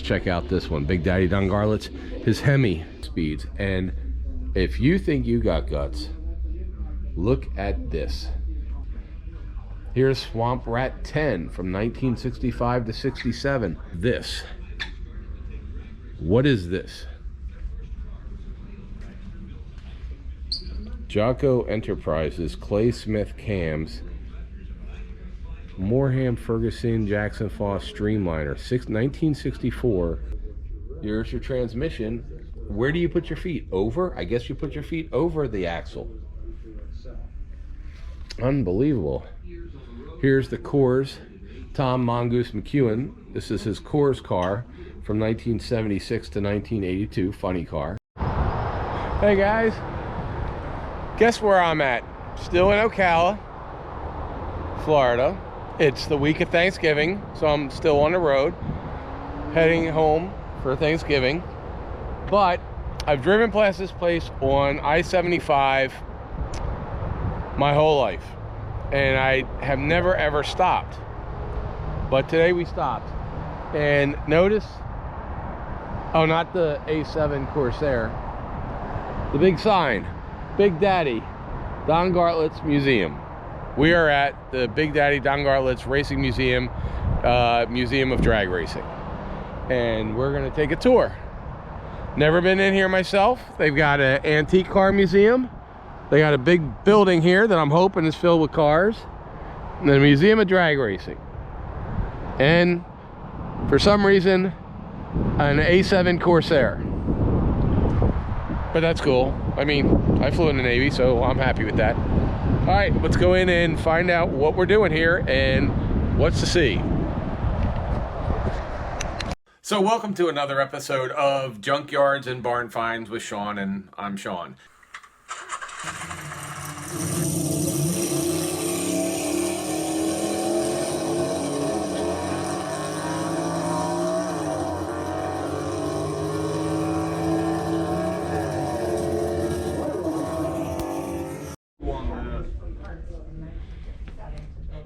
check out this one. Big Daddy Don Garlits, his Hemi speeds. And if you think you got guts, look at this. Here's Swamp Rat 10 from 1965 to 67. This. What is this? Jocko Enterprises, Clay Smith cams, Morham Ferguson Jackson Foss Streamliner, 1964. Here's your transmission. Where do you put your feet? Over? I guess you put your feet over the axle. Unbelievable. Here's the Coors, Tom Mongoose McEwen. This is his Coors car from 1976 to 1982. Funny car. Hey guys, guess where I'm at? Still in Ocala, Florida. It's the week of Thanksgiving, so I'm still on the road, heading home for Thanksgiving. But I've driven past this place on I-75 my whole life, and I have never ever stopped. But today we stopped, and notice, oh, not the A7 Corsair, the big sign, Big Daddy Don Garlits Museum. We are at the Big Daddy Don Garlits Racing Museum, Museum of Drag Racing, and we're gonna take a tour. Never been in here myself. They've got an antique car museum. They got a big building here that I'm hoping is filled with cars. And the Museum of Drag Racing. And for some reason, an A7 Corsair. But that's cool. I mean, I flew in the Navy, so I'm happy with that. All right, let's go in and find out what we're doing here and what's to see. So welcome to another episode of Junkyards and Barn Finds with Sean, and I'm Sean.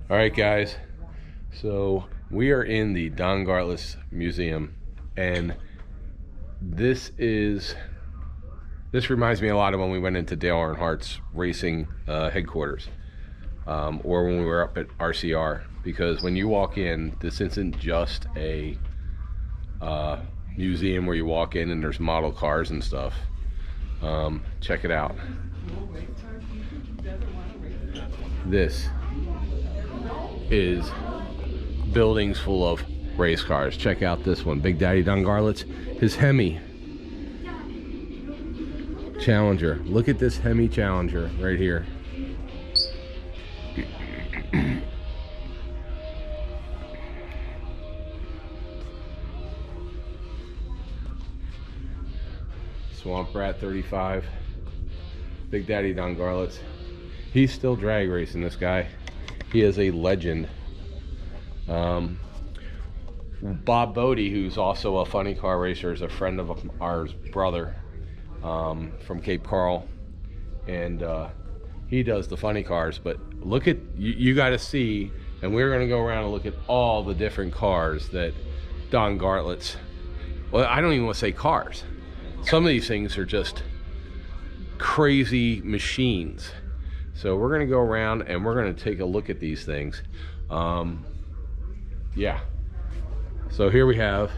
All right, guys, so we are in the Don Garlits Museum, and this reminds me a lot of when we went into Dale Earnhardt's racing headquarters, or when we were up at RCR, because when you walk in, this isn't just a museum where you walk in and there's model cars and stuff. Check it out. This is buildings full of race cars. Check out this one. Big Daddy Don Garlits, his Hemi Challenger. Look at this Hemi Challenger right here. Swamp Rat 35. Big Daddy Don Garlits. He's still drag racing, this guy. He is a legend. Bob Bodie, who's also a funny car racer, is a friend of ours brother from Cape Coral, and he does the funny cars. But look at, you got to see, and we're going to go around and look at all the different cars that Don Garlits, well, I don't even want to say cars. Some of these things are just crazy machines. So we're going to go around and we're going to take a look at these things. Yeah. So here we have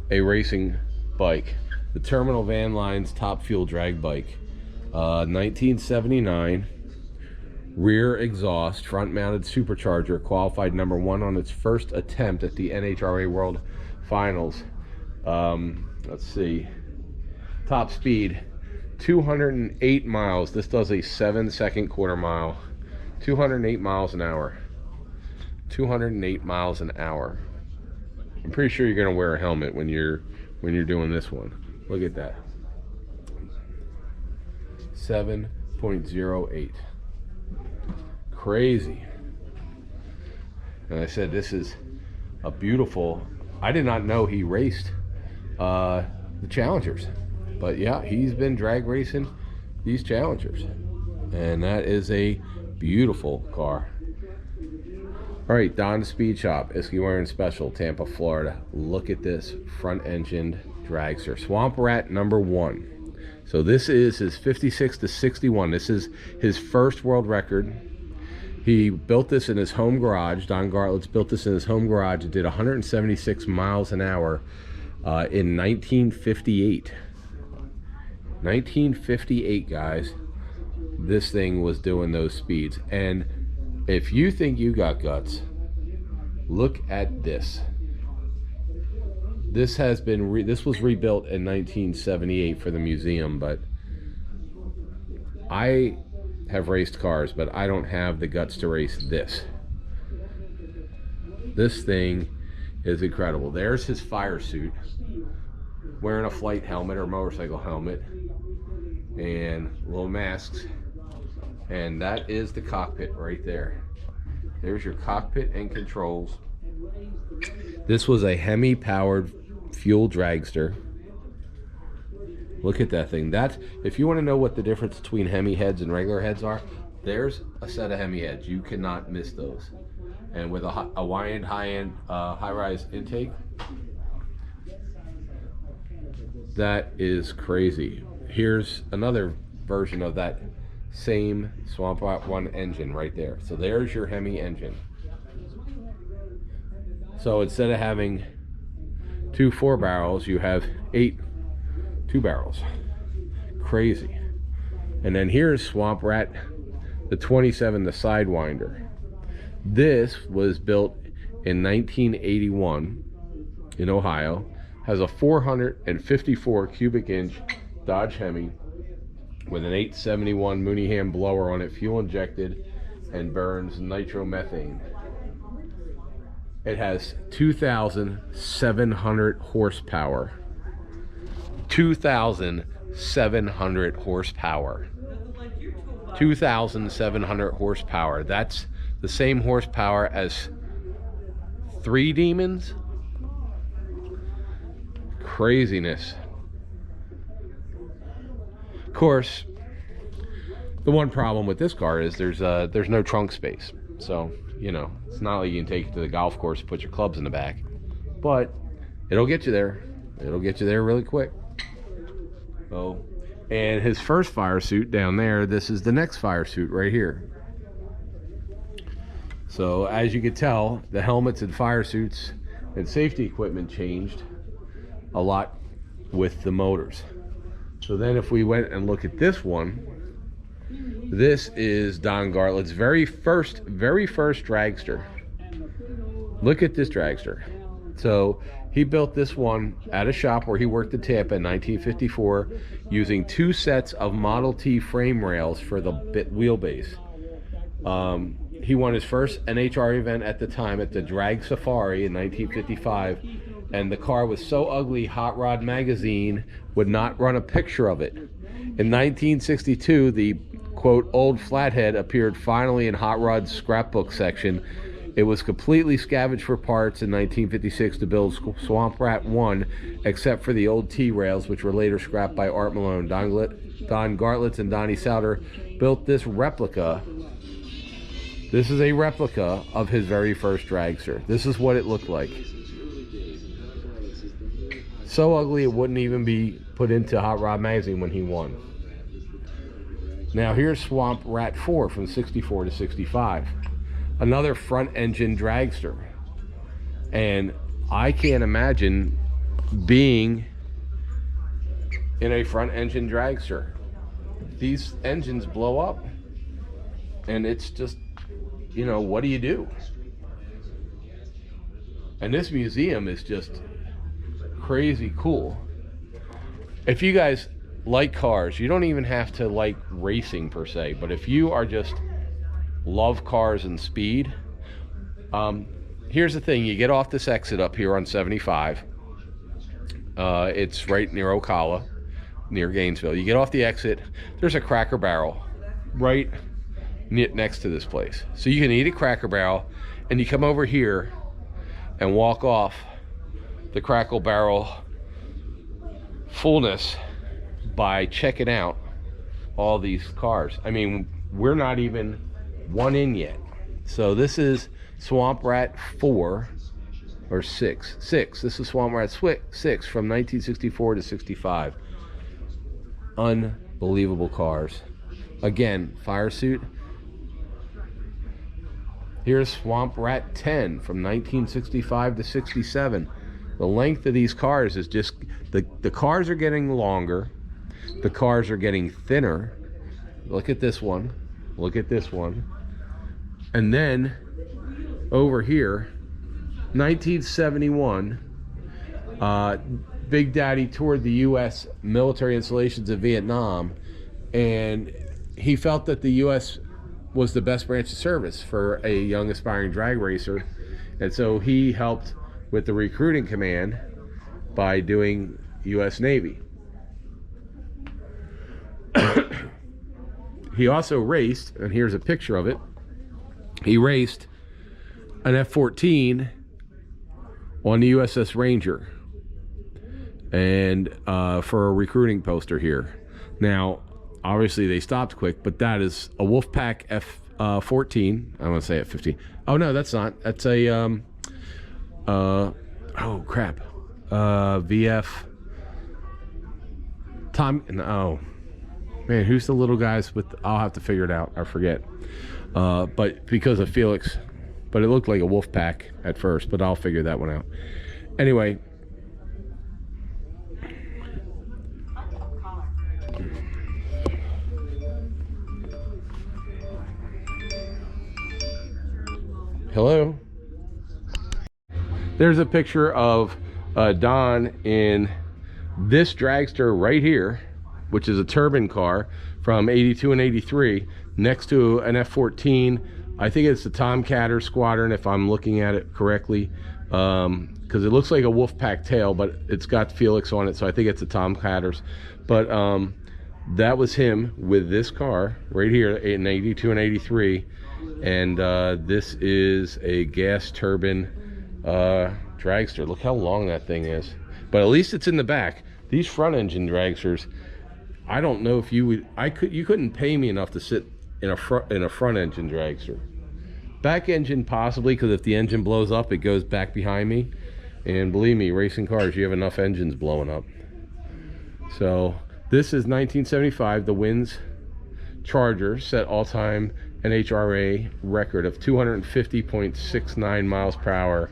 a racing bike. The Terminal Van Line's Top Fuel Drag Bike. 1979. Rear exhaust, front-mounted supercharger. Qualified #1 on its first attempt at the NHRA World Finals. Let's see. Top speed. 208 miles. This does a 7-second quarter mile. 208 miles an hour. 208 miles an hour. I'm pretty sure you're gonna wear a helmet when you're doing this one. Look at that. 7.08. Crazy. And I said this is a beautiful. I did not know he raced the Challengers. But yeah, he's been drag racing these Challengers, and that is a beautiful car. All right, Don Speed Shop, Iskey Special, Tampa, Florida. Look at this front-engined dragster, Swamp Rat #1. So this is his 56 to 61. This is his first world record. He built this in his home garage. Don Garlits built this in his home garage. It did 176 miles an hour in 1958. 1958, guys. This thing was doing those speeds. And if you think you got guts, look at this. This has been this was rebuilt in 1978 for the museum, but I have raced cars, but I don't have the guts to race this. This thing is incredible. There's his fire suit, wearing a flight helmet or motorcycle helmet and little masks, and that is the cockpit right there. There's your cockpit and controls. This was a Hemi powered fuel dragster. Look at that thing. That, if you want to know what the difference between Hemi heads and regular heads are, there's a set of Hemi heads. You cannot miss those. And with a wide high-end high-rise intake, that is crazy. Here's another version of that same Swamp Rat 1 engine right there. So there's your Hemi engine. So instead of having 2 4-barrels, you have 8 2-barrels. Crazy. And then here's Swamp Rat, the 27, the Sidewinder. This was built in 1981 in Ohio. Has a 454 cubic inch Dodge Hemi with an 871 Mooneyham blower on it, fuel injected, and burns nitromethane. It has 2,700 horsepower. 2,700 horsepower. 2,700 horsepower. That's the same horsepower as 3 Demons. Craziness. Of course, the one problem with this car is there's no trunk space. So, you know, it's not like you can take it to the golf course and put your clubs in the back. But it'll get you there. It'll get you there really quick. Oh, and his first fire suit down there, this is the next fire suit right here. So as you can tell, the helmets and fire suits and safety equipment changed a lot with the motors. So then if we went and look at this one, this is Don Garlits' very first dragster. Look at this dragster. So he built this one at a shop where he worked in Tampa in 1954 using 2 sets of Model T frame rails for the wheelbase. He won his first NHR event at the time at the Drag Safari in 1955, and the car was so ugly Hot Rod magazine would not run a picture of it. In 1962, the quote old flathead appeared finally in Hot Rod's scrapbook section. It was completely scavenged for parts in 1956 to build Swamp Rat 1, except for the old T-rails, which were later scrapped by Art Malone. Don Garlits and Donnie Souter built this replica. This is a replica of his very first dragster. This is what it looked like. So ugly it wouldn't even be put into Hot Rod magazine when he won. Now here's Swamp Rat 4 from 64 to 65. Another front engine dragster. And I can't imagine being in a front engine dragster. These engines blow up. And it's just, you know, what do you do? And this museum is just crazy cool. If you guys like cars, you don't even have to like racing per se, but if you are just love cars and speed, here's the thing. You get off this exit up here on 75. It's right near Ocala, near Gainesville. You get off the exit, there's a Cracker Barrel right next to this place. So you can eat a Cracker Barrel and you come over here and walk off the Cracker Barrel fullness by checking out all these cars. I mean, we're not even one in yet. So this is Swamp Rat 4 or 6. This is Swamp Rat 6 from 1964 to 65. Unbelievable cars. Again, fire suit. Here's Swamp Rat 10 from 1965 to 67. The length of these cars is just, the cars are getting longer. The cars are getting thinner. Look at this one. Look at this one. And then over here, 1971, Big Daddy toured the U.S. military installations in Vietnam, and he felt that the U.S. was the best branch of service for a young aspiring drag racer, and so he helped with the recruiting command by doing U.S. Navy. He also raced, and here's a picture of it. He raced an F-14 on the USS Ranger, and for a recruiting poster here. Now, obviously they stopped quick, but that is a Wolfpack F-14. I want to say F-15. Oh no, that's not. That's a oh crap, VF. Tom. No, man, who's the little guys with? I'll have to figure it out. I forget. But because of Felix, but it looked like a Wolfpack at first, but I'll figure that one out. Anyway. Hello. There's a picture of Don in this dragster right here, which is a turbine car from 82 and 83, next to an F-14. I think it's the Tomcatter Squadron, if I'm looking at it correctly, because it looks like a Wolfpack tail, but it's got Felix on it, so I think it's the Tomcatters. But that was him with this car right here in 82 and 83. And this is a gas turbine dragster. Look how long that thing is, but at least it's in the back. These front engine dragsters, I don't know if you would, you couldn't pay me enough to sit in a front engine dragster. Back engine possibly, because if the engine blows up, it goes back behind me, and believe me, racing cars, you have enough engines blowing up. So this is 1975. The Winds Charger set all-time NHRA record of 250.69 miles per hour.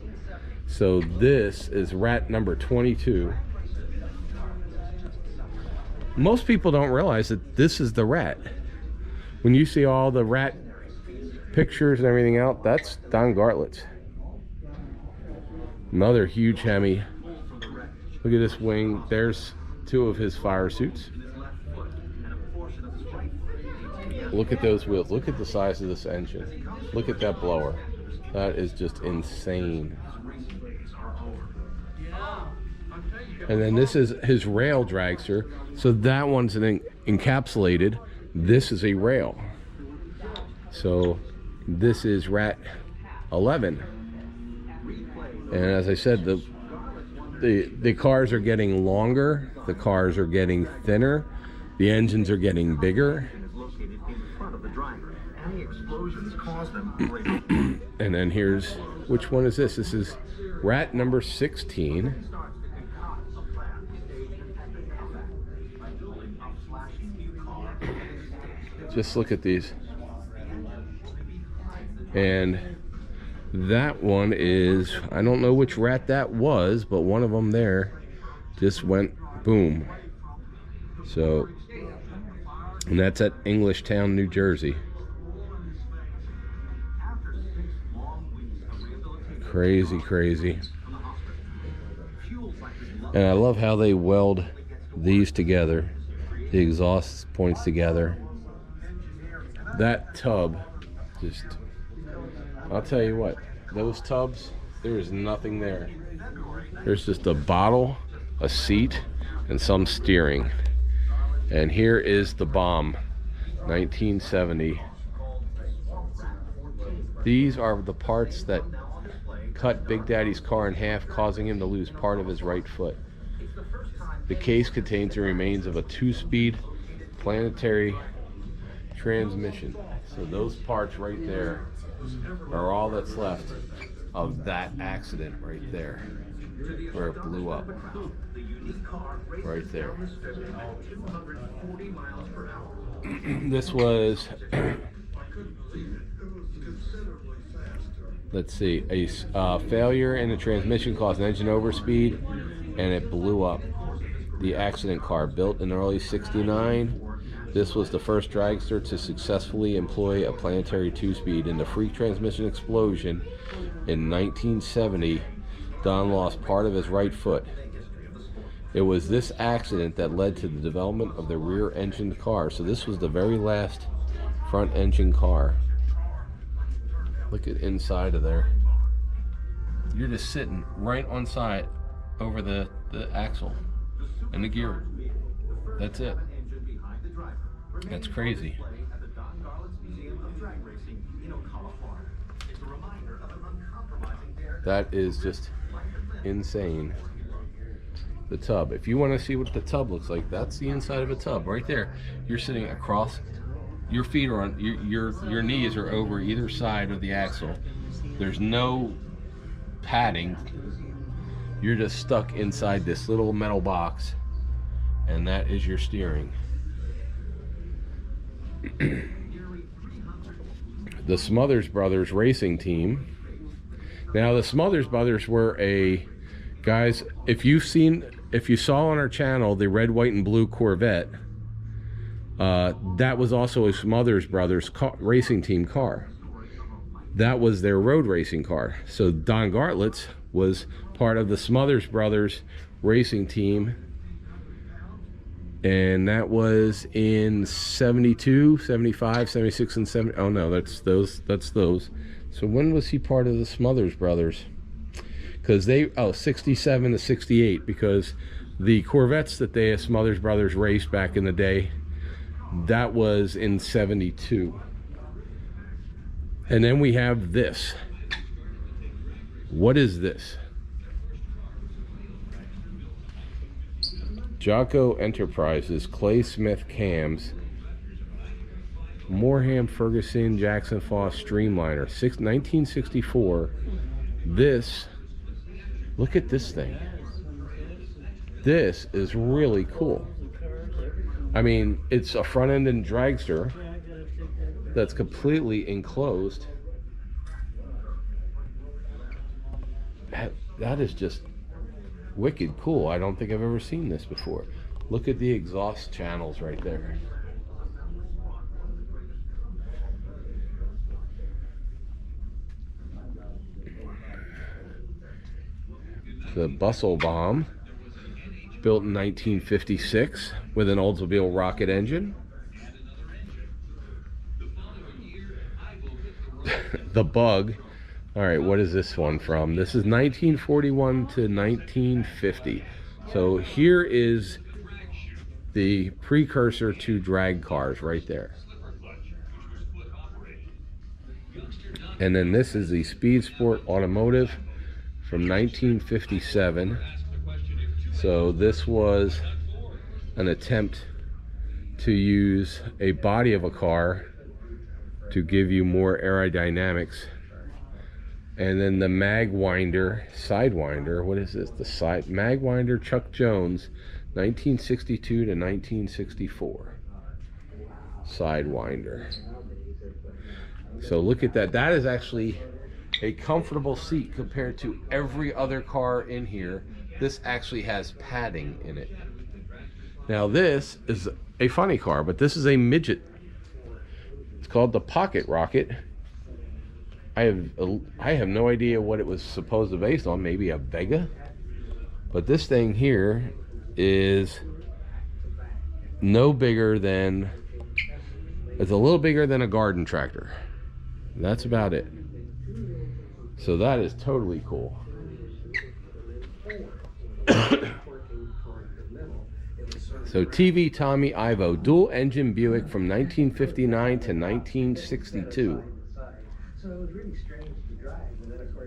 So this is rat number 22. Most people don't realize that this is the rat. When you see all the rat pictures and everything out, that's Don Garlits. Another huge Hemi. Look at this wing. There's two of his fire suits. Look at those wheels. Look at the size of this engine. Look at that blower. That is just insane. And then this is his rail dragster. So that one's an encapsulated. This is a rail. So this is rat 11. And as I said, the cars are getting longer. The cars are getting thinner. The engines are getting bigger. And then here's, which one is this? This is rat number 16. Just look at these. And that one is, I don't know which rat that was, but one of them there just went boom. So, and that's at Englishtown, New Jersey. Crazy, crazy. And I love how they weld these together, the exhaust points together. That tub, just, I'll tell you what, those tubs, there is nothing there. There's just a bottle, a seat, and some steering. And here is the bomb, 1970. These are the parts that cut Big Daddy's car in half, causing him to lose part of his right foot. The case contains the remains of a 2-speed planetary transmission. So those parts right there are all that's left of that accident right there, where it blew up. Right there. This was, let's see, a failure in the transmission caused an engine overspeed, and it blew up. The accident car, built in early '69. This was the first dragster to successfully employ a planetary two-speed. In the freak transmission explosion in 1970, Don lost part of his right foot. It was this accident that led to the development of the rear-engined car. So this was the very last front-engine car. Look at inside of there. You're just sitting right on side over the axle and the gear. That's it. That's crazy. That is just insane. The tub. If you want to see what the tub looks like, that's the inside of a tub right there. You're sitting across. Your feet are on your knees are over either side of the axle. There's no padding. You're just stuck inside this little metal box, and that is your steering. The Smothers Brothers racing team. Now the Smothers Brothers were guys, if you saw on our channel the red, white, and blue Corvette, that was also a Smothers Brothers racing team car. That was their road racing car. So Don Garlits was part of the Smothers Brothers racing team, and that was in 72, 75, 76, and 70. Oh no, that's those. So when was he part of the Smothers Brothers? Because 67 to 68, because the Corvettes that the Smothers Brothers raced back in the day, that was in 72. And then we have this. What is this? Jocko Enterprises, Clay Smith cams, Morham Ferguson Jackson Foss Streamliner, 1964. This, look at this thing. This is really cool. I mean, it's a front-ended dragster that's completely enclosed. That is just wicked cool. I don't think I've ever seen this before. Look at the exhaust channels right there. The Bustle Bomb, built in 1956 with an Oldsmobile rocket engine. The Bug. All right, what is this one from? This is 1941 to 1950. So here is the precursor to drag cars right there. And then this is the Speed Sport Automotive from 1957. So this was an attempt to use a body of a car to give you more aerodynamics. And then the Magwinder Sidewinder, what is this? The Magwinder Chuck Jones, 1962 to 1964. Sidewinder. So look at that. That is actually a comfortable seat compared to every other car in here. This actually has padding in it. Now this is a funny car, but this is a midget. It's called the Pocket Rocket. I have no idea what it was supposed to be based on. Maybe a Vega, but this thing here is no bigger than, it's a little bigger than a garden tractor. That's about it. So that is totally cool. So TV Tommy Ivo, dual engine Buick from 1959 to 1962.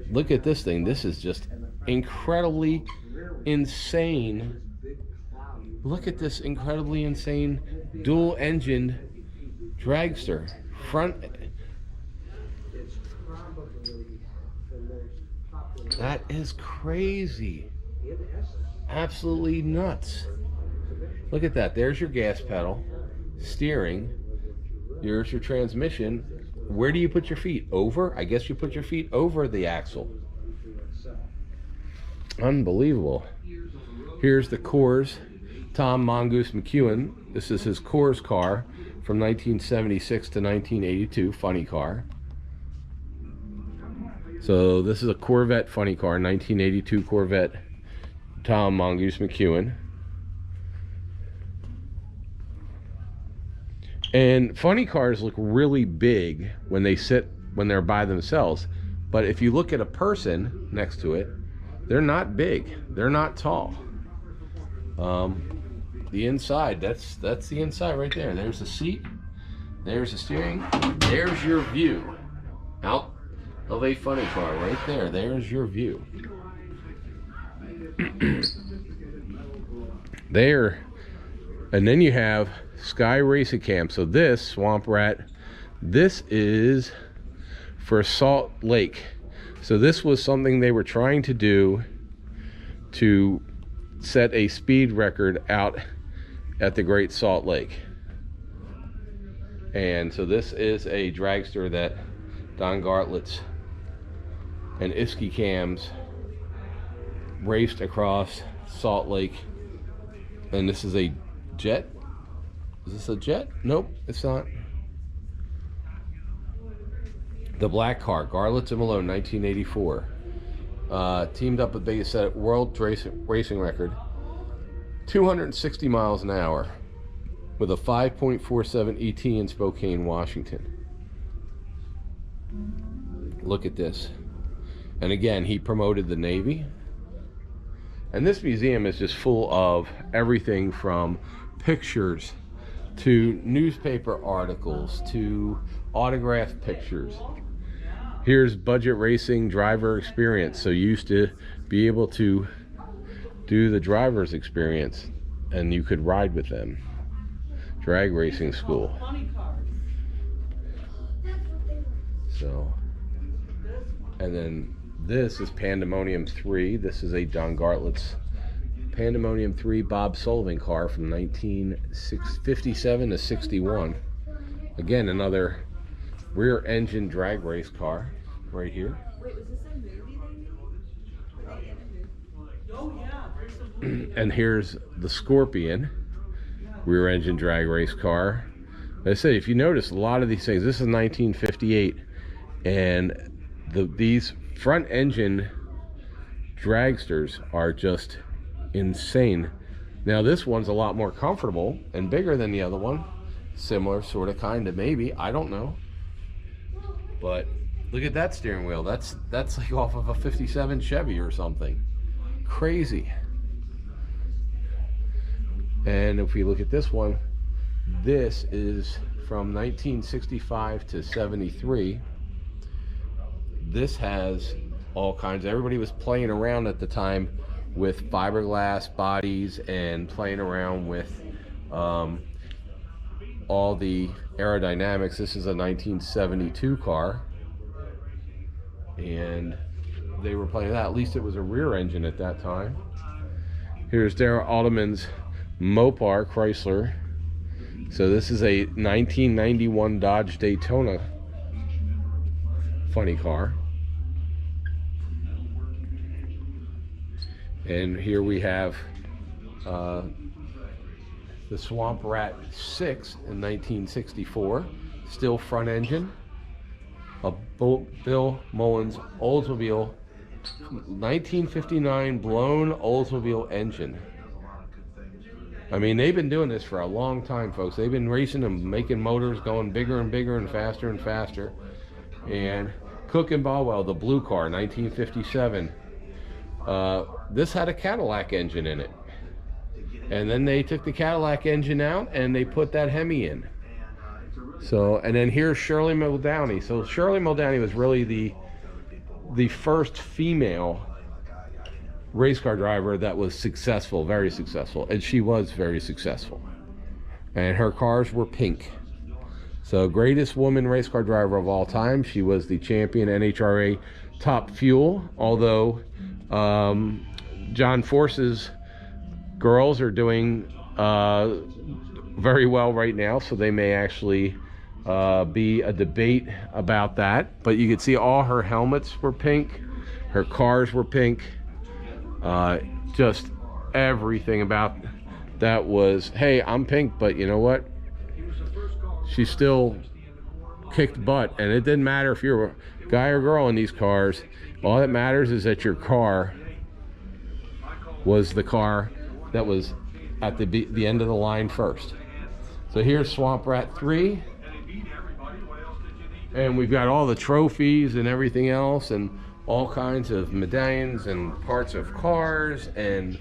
Look at this thing. This is just incredibly insane. Look at this incredibly insane dual engined dragster. Front. That is crazy. Absolutely nuts. Look at that. There's your gas pedal, steering. Here's your transmission. Where do you put your feet? Over? I guess you put your feet over the axle. Unbelievable. Here's the Coors. Tom Mongoose McEwen. This is his Coors car from 1976 to 1982. Funny car. So this is a Corvette funny car, 1982 Corvette. Tom Mongoose McEwen. And funny cars look really big when they're by themselves, but if you look at a person next to it, they're not big, they're not tall. The inside, that's the inside right there. There's the seat, there's the steering, there's your view out of a funny car right there. There's your view. There, and then you have Sky Racing Cam. So this Swamp Rat, this is for Salt Lake. So this was something they were trying to do to set a speed record out at the Great Salt Lake. And so this is a dragster that Don Garlits and Iski Cams raced across Salt Lake. And this is a jet. Is this a jet? Nope, it's not. The black car, Garlits and Malone, 1984. Teamed up with biggest set world racing record, 260 miles an hour, with a 5.47 ET in Spokane, Washington. Look at this. And again, he promoted the Navy. And this museum is just full of everything from pictures to newspaper articles to autographed pictures. Here's budget racing driver experience. So you used to be able to do the driver's experience and you could ride with them. Drag racing school. So, and then this is Pandemonium 3. This is a Don Garlits Pandemonium 3 Bob Sullivan car from 1957 to 61. Again, another rear engine drag race car right here. Wait, was this a movie? And here's the Scorpion rear engine drag race car. Like I said, if you notice, a lot of these things, this is 1958, and these front engine dragsters are just insane. Now this one's a lot more comfortable and bigger than the other one. Similar, sort of, kind of, maybe, I don't know. But look at that steering wheel. That's like off of a 57 Chevy or something. Crazy. And if we look at this one, this is from 1965 to 73. This has all kinds. Everybody was playing around at the time with fiberglass bodies and playing around with all the aerodynamics. This is a 1972 car, and they were playing that. At least it was a rear engine at that time. Here's Darrell Alderman's Mopar Chrysler. So this is a 1991 Dodge Daytona funny car. And here we have the Swamp Rat 6 in 1964, still front engine, a Bill Mullins Oldsmobile 1959 blown Oldsmobile engine. I mean, they've been doing this for a long time, folks. They've been racing them, making motors going bigger and bigger and faster and faster. And Cook and Baldwell, the blue car, 1957. This had a Cadillac engine in it. And then they took the Cadillac engine out and they put that Hemi in. So, and then here's Shirley Muldowney. So Shirley Muldowney was really the first female race car driver that was successful, very successful. And she was very successful. And her cars were pink. So greatest woman race car driver of all time. She was the champion NHRA top fuel, although John Force's girls are doing very well right now, so they may actually be a debate about that. But you can see all her helmets were pink, her cars were pink, just everything about that was, hey, I'm pink, but you know what, she still kicked butt. And it didn't matter if you're a guy or girl in these cars. All that matters is that your car was the car that was at the end of the line first. So here's Swamp Rat 3, and we've got all the trophies and everything else, and all kinds of medallions and parts of cars and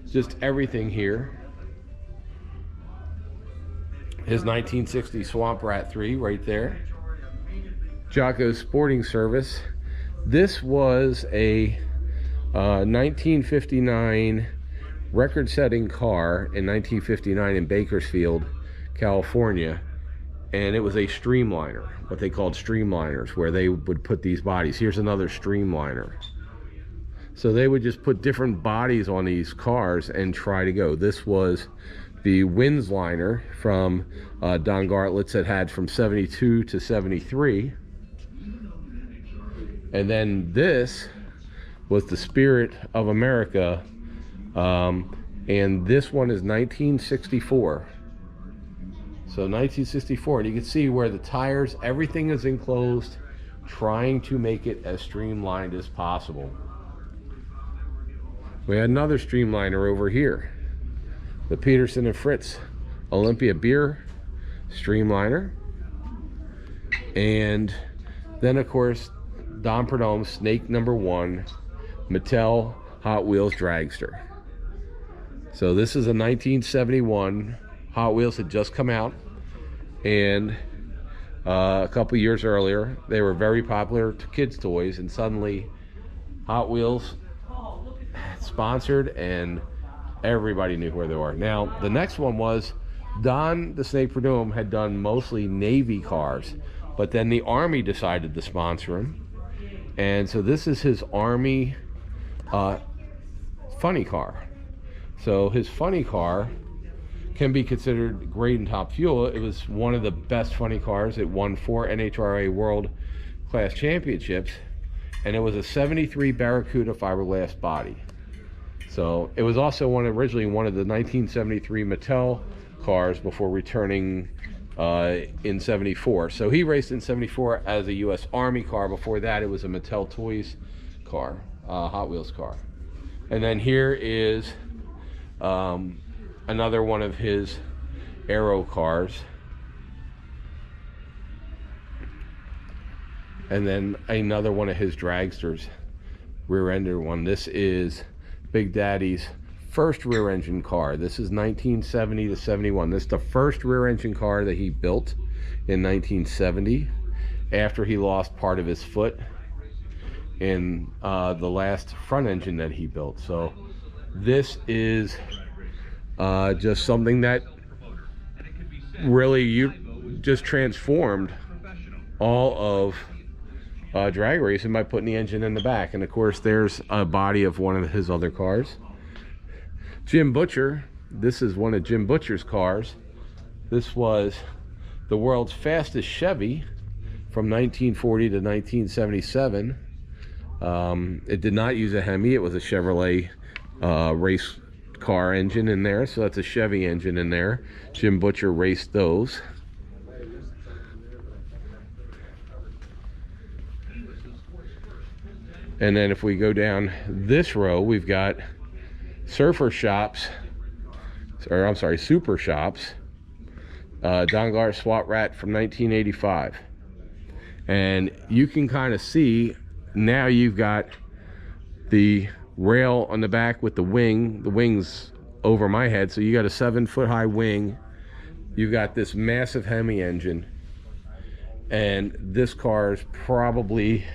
just everything here. His 1960 Swamp Rat 3 right there. Jocko's Sporting Service. This was a 1959 record-setting car in 1959 in Bakersfield, California, and it was a streamliner, what they called streamliners, where they would put these bodies. Here's another streamliner. So they would just put different bodies on these cars and try to go. This was the Windsliner from Don Garlits that had from 72 to 73. And then this was the Spirit of America, and this one is 1964. So 1964, and you can see where the tires, everything is enclosed, trying to make it as streamlined as possible. We had another streamliner over here, the Peterson and Fritz Olympia Beer streamliner. And then of course Don Prudhomme Snake #1 Mattel Hot Wheels dragster. So this is a 1971. Hot Wheels had just come out, and a couple years earlier they were very popular to kids toys, and suddenly Hot Wheels sponsored and everybody knew where they were. Now the next one was Don the Snake Prudhomme had done mostly Navy cars, but then the Army decided to sponsor him, and so this is his Army funny car. So his funny car can be considered great in top fuel. It was one of the best funny cars. It won 4 NHRA World Class Championships, and it was a 73 Barracuda fiberglass body. So it was also originally one of the 1973 Mattel cars before returning in 74. So he raced in 74 as a U.S. Army car. Before that, it was a Mattel Toys car, Hot Wheels car. And then here is another one of his Aero cars. And then another one of his dragsters, rear-ended one. This is Big Daddy's first rear-engine car. This is 1970 to 71. This is the first rear-engine car that he built in 1970 after he lost part of his foot in the last front engine that he built. So this is just something that really just transformed all of drag racing by putting the engine in the back. And of course there's a body of one of his other cars. Jim Butcher, this is one of Jim Butcher's cars. This was the world's fastest Chevy from 1940 to 1977. It did not use a Hemi. It was a Chevrolet race car engine in there, so that's a Chevy engine in there. Jim Butcher raced those. And then if we go down this row, we've got Surfer Shops, or I'm sorry, Super Shops, Don Garlits SWAT Rat from 1985. And you can kind of see now you've got the rail on the back with the wings over my head. So you got a 7-foot high wing. You've got this massive Hemi engine. And this car is probably,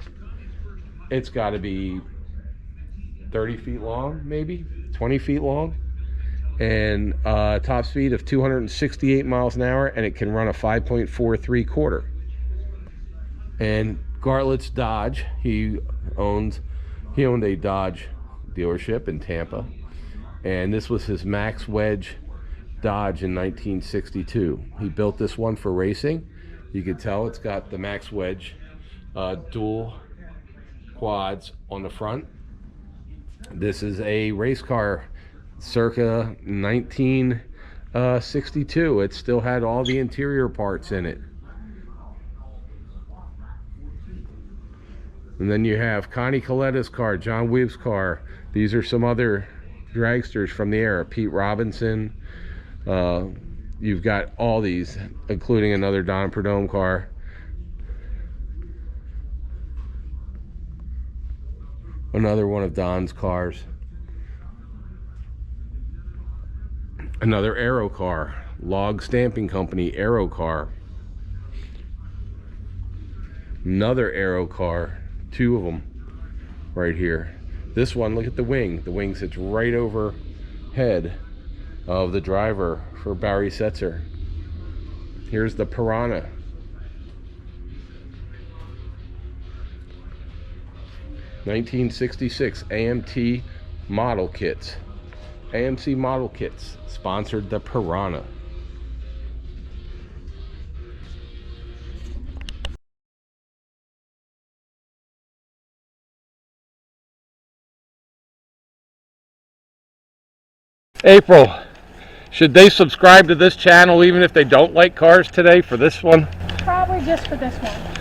it's got to be 30 feet long, maybe 20 feet long, and top speed of 268 miles an hour, and it can run a 5.43 quarter. And Garlits Dodge, he he owned a Dodge dealership in Tampa, and this was his Max Wedge Dodge in 1962. He built this one for racing. You can tell it's got the Max Wedge dual quads on the front. This is a race car circa 1962. It still had all the interior parts in it. And then you have Connie Coletta's car, John Webb's car. These are some other dragsters from the era. Pete Robinson. You've got all these, including another Don Prudhomme car. Another one of Don's cars. Another Aero car. Log Stamping Company Aero car. Another Aero car. Two of them right here. This one, look at the wing. The wing sits right overhead of the driver for Barry Setzer. Here's the Piranha. (1966) AMT model kits. AMC model kits sponsored the Piranha. April, should they subscribe to this channel even if they don't like cars today for this one? Probably just for this one.